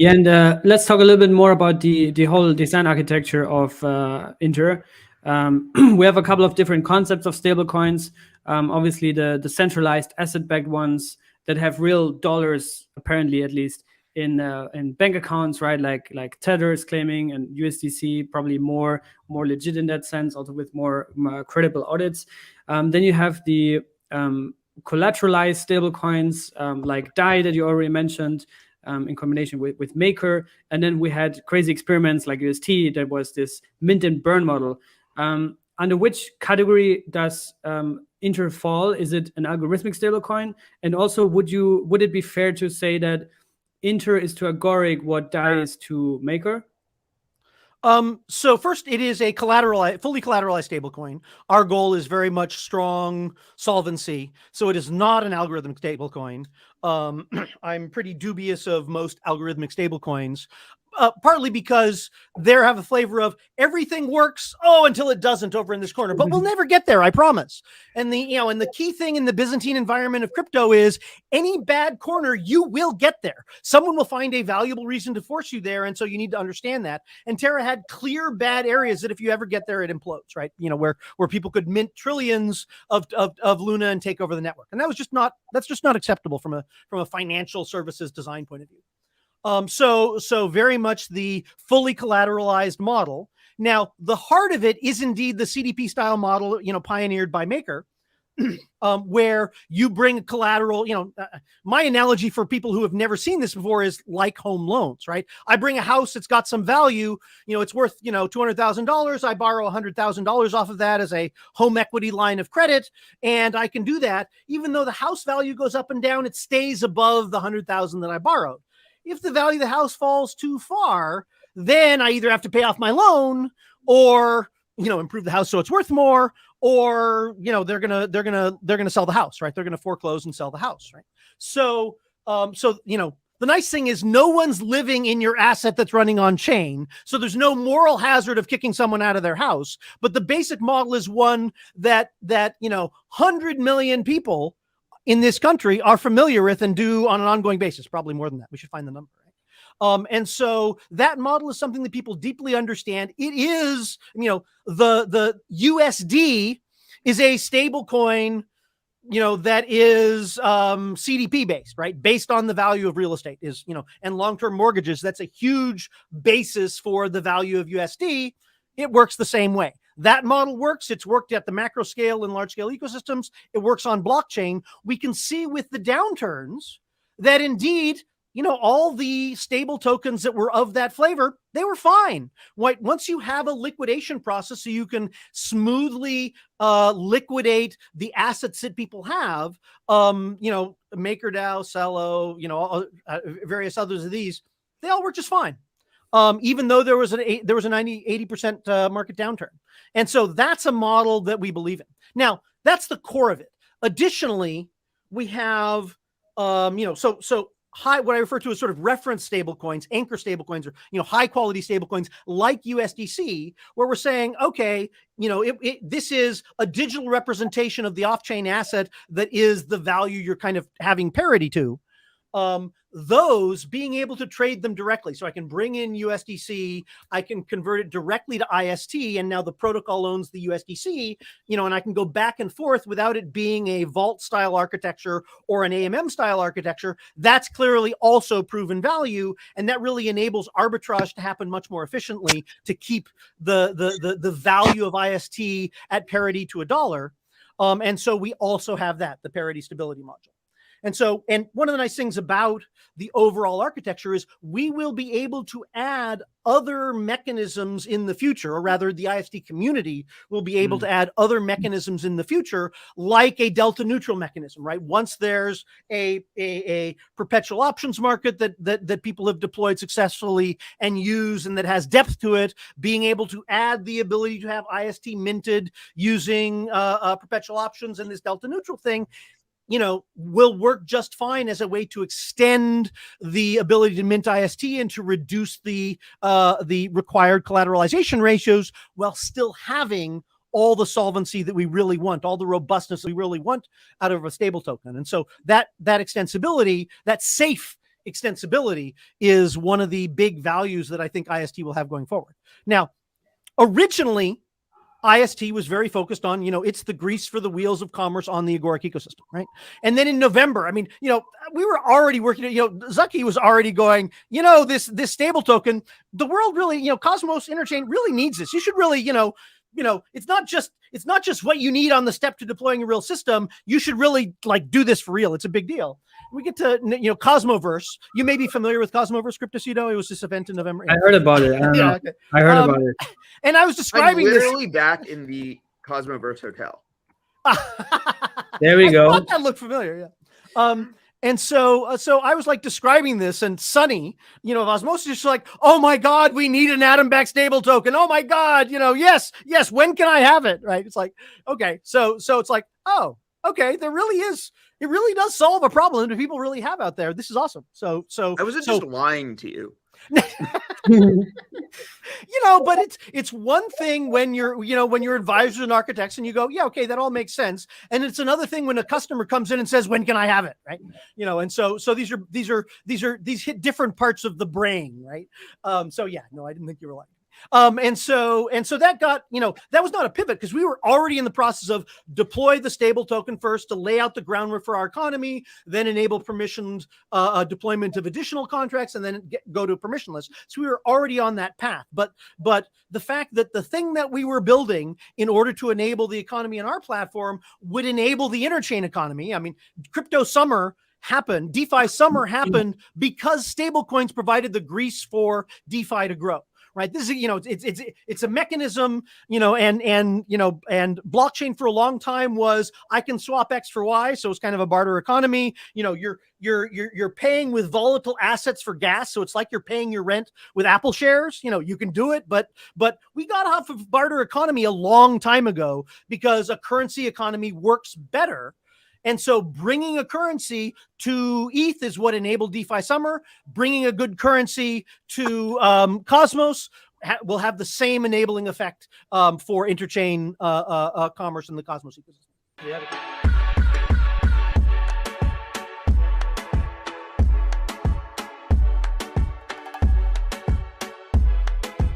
Yeah, and let's talk a little bit more about the whole design architecture of Inter. We have a couple of different concepts of stablecoins. Obviously, the centralized asset-backed ones that have real dollars, apparently at least, in bank accounts, right? Like Tether is claiming, and USDC probably more legit in that sense, also with more credible audits. Then you have the collateralized stablecoins like DAI that you already mentioned. In combination with Maker. And then we had crazy experiments like UST that was this mint and burn model. Under which category does Inter fall? Is it an algorithmic stablecoin? And also, would it be fair to say that Inter is to Agoric what DAI is to Maker? So first, it is a fully collateralized stablecoin. Our goal is very much strong solvency. So it is not an algorithmic stablecoin. I'm pretty dubious of most algorithmic stablecoins. Partly because they have a flavor of everything works, until it doesn't over in this corner, but we'll never get there, I promise. And the key thing in the Byzantine environment of crypto is any bad corner, you will get there. Someone will find a valuable reason to force you there. And so you need to understand that. And Terra had clear bad areas that if you ever get there, it implodes, right? Where people could mint trillions of Luna and take over the network. And that's just not acceptable from a financial services design point of view. So very much the fully collateralized model. Now, the heart of it is indeed the CDP style model, pioneered by Maker, where you bring collateral. My analogy for people who have never seen this before is like home loans, right? I bring a house that's got some value, it's worth, $200,000. I borrow $100,000 off of that as a home equity line of credit. And I can do that. Even though the house value goes up and down, it stays above the $100,000 that I borrowed. If the value of the house falls too far, then I either have to pay off my loan or, improve the house so it's worth more, or, they're going to sell the house, right? They're going to foreclose and sell the house, right? So, the nice thing is no one's living in your asset that's running on chain. So there's no moral hazard of kicking someone out of their house. But the basic model is one that 100 million people in this country are familiar with and do on an ongoing basis, probably more than that. We should find the number. Right? And so that model is something that people deeply understand. It is, the USD is a stable coin, that is CDP based, right? Based on the value of real estate and long-term mortgages. That's a huge basis for the value of USD. It works the same way. That model works. It's worked at the macro scale in large scale ecosystems. It works on blockchain. We can see with the downturns that indeed, all the stable tokens that were of that flavor, they were fine. Once you have a liquidation process so you can smoothly liquidate the assets that people have, MakerDAO, Celo, various others of these, they all work just fine. Even though there was an 80% market downturn. And so that's a model that we believe in. Now, that's the core of it. Additionally, we have, high, what I refer to as sort of reference stablecoins, anchor stablecoins, or, high quality stablecoins like USDC, where we're saying, okay, this is a digital representation of the off-chain asset that is the value you're kind of having parity to. Those being able to trade them directly. So I can bring in USDC, I can convert it directly to IST, and now the protocol owns the USDC, and I can go back and forth without it being a vault style architecture or an AMM style architecture. That's clearly also proven value. And that really enables arbitrage to happen much more efficiently to keep the value of IST at parity to $1. And so we also have the parity stability module. And one of the nice things about the overall architecture is we will be able to add other mechanisms in the future, or rather the IST community will be able to add other mechanisms in the future, like a delta neutral mechanism, right? Once there's a perpetual options market that people have deployed successfully and use, and that has depth to it, being able to add the ability to have IST minted using perpetual options and this delta neutral thing, will work just fine as a way to extend the ability to mint IST and to reduce the required collateralization ratios while still having all the solvency that we really want, all the robustness we really want out of a stable token. And so that extensibility, that safe extensibility is one of the big values that I think IST will have going forward. Now, originally, IST was very focused on, it's the grease for the wheels of commerce on the agoric ecosystem, right? And then in November, I mean, we were already working, Zucky was already going, this stable token, the world really, Cosmos Interchain really needs this. You should really, it's not just what you need on the step to deploying a real system. You should really do this for real. It's a big deal. We get to, Cosmoverse. You may be familiar with Cosmoverse Cryptocito. It was this event in November. I heard about it. Yeah, okay. I heard about it. And I was describing I'm literally back in the Cosmoverse hotel. There we go. That looked familiar, yeah. And so I was describing this, and Sunny, of Osmosis, is like, oh my God, we need an atom-backed stable token. Oh my God, yes, when can I have it? Right? It's like, okay, so it's like, oh, okay, it really does solve a problem that people really have out there. This is awesome. So I wasn't just lying to you. But it's one thing when you're advisors and architects and you go, yeah, okay, that all makes sense. And it's another thing when a customer comes in and says, when can I have it? Right. And so these hit different parts of the brain. Right. So yeah, no, I didn't think you were lying. And so that got, that was not a pivot because we were already in the process of deploy the stable token first to lay out the groundwork for our economy, then enable permissioned deployment of additional contracts, and then go to permissionless. So we were already on that path. But the fact that the thing that we were building in order to enable the economy in our platform would enable the interchain economy. I mean, crypto summer happened, DeFi summer happened because stablecoins provided the grease for DeFi to grow. Right. This is, it's a mechanism, and blockchain for a long time was I can swap X for Y. So it's kind of a barter economy. You're paying with volatile assets for gas. So it's like you're paying your rent with Apple shares. You can do it. But we got off of barter economy a long time ago because a currency economy works better. And so bringing a currency to ETH is what enabled DeFi Summer. Bringing a good currency to Cosmos will have the same enabling effect for interchain commerce in the Cosmos ecosystem. Yeah.